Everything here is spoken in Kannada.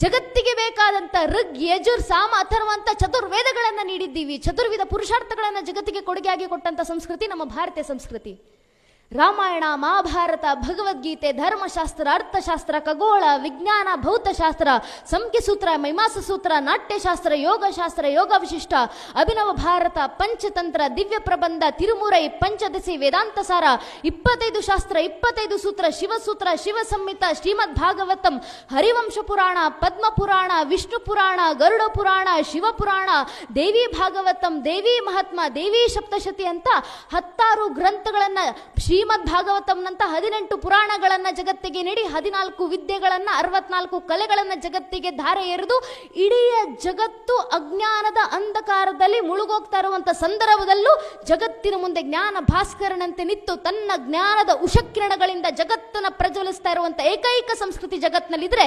ಜಗತ್ತಿಗೆ ಬೇಕಾದಂತ ಋಗ್ ಯಜುರ್ ಸಾಮ ಅಥರ್ವ ಅಂತ ಚತುರ್ವೇದಗಳನ್ನ ನೀಡಿದ್ದೀವಿ. ಚತುರ್ವಿಧ ಪುರುಷಾರ್ಥಗಳನ್ನ ಜಗತ್ತಿಗೆ ಕೊಡುಗೆಯಾಗಿ ಕೊಟ್ಟಂತ ಸಂಸ್ಕೃತಿ ನಮ್ಮ ಭಾರತೀಯ ಸಂಸ್ಕೃತಿ. ರಾಮಾಯಣ, ಮಹಾಭಾರತ, ಭಗವದ್ಗೀತೆ, ಧರ್ಮಶಾಸ್ತ್ರ, ಅರ್ಥಶಾಸ್ತ್ರ, ಖಗೋಳ, ವಿಜ್ಞಾನ, ಭೌತಶಾಸ್ತ್ರ, ಸಂಖ್ಯಸೂತ್ರ, ಮೈಮಾಸಸೂತ್ರ, ನಾಟ್ಯಶಾಸ್ತ್ರ, ಯೋಗಶಾಸ್ತ್ರ, ಯೋಗ ವಿಶಿಷ್ಟ, ಅಭಿನವ ಭಾರತ, ಪಂಚತಂತ್ರ, ದಿವ್ಯ ಪ್ರಬಂಧ, ತಿರುಮುರೈ, ಪಂಚದಶಿ, ವೇದಾಂತ ಸಾರ, 25 ಶಾಸ್ತ್ರ, 25 ಸೂತ್ರ, ಶಿವಸೂತ್ರ, ಶಿವ ಸಂಹಿತ, ಶ್ರೀಮದ್ ಭಾಗವತಂ, ಹರಿವಂಶ ಪುರಾಣ, ಪದ್ಮ ಪುರಾಣ, ವಿಷ್ಣು ಪುರಾಣ, ಗರುಡ ಪುರಾಣ, ಶಿವಪುರಾಣ, ದೇವಿ ಭಾಗವತಂ, ದೇವಿ ಮಹಾತ್ಮ, ದೇವಿ ಸಪ್ತಶತಿ ಅಂತ 16 ಗ್ರಂಥಗಳನ್ನ, ಶ್ರೀಮದ್ ಭಾಗವತಂನಂತ 18 ಪುರಾಣಗಳನ್ನ ಜಗತ್ತಿಗೆ ನೀಡಿ 14 ವಿದ್ಯೆಗಳನ್ನ, 64 ಕಲೆಗಳನ್ನ ಜಗತ್ತಿಗೆ ಧಾರೆ ಎರೆದು ಇಡೀ ಜಗತ್ತು ಅಜ್ಞಾನದ ಅಂಧಕಾರದಲ್ಲಿ ಮುಳುಗೋಗ್ತಾ ಇರುವಂತ ಸಂದರ್ಭದಲ್ಲೂ ಜಗತ್ತಿನ ಮುಂದೆ ಜ್ಞಾನ ಭಾಸ್ಕರನಂತೆ ನಿಂತು ತನ್ನ ಜ್ಞಾನದ ಉಷಕಿರಣಗಳಿಂದ ಜಗತ್ತನ್ನ ಪ್ರಜ್ವಲಿಸ್ತಾ ಇರುವಂತ ಏಕೈಕ ಸಂಸ್ಕೃತಿ ಜಗತ್ತಿನಲ್ಲಿದ್ರೆ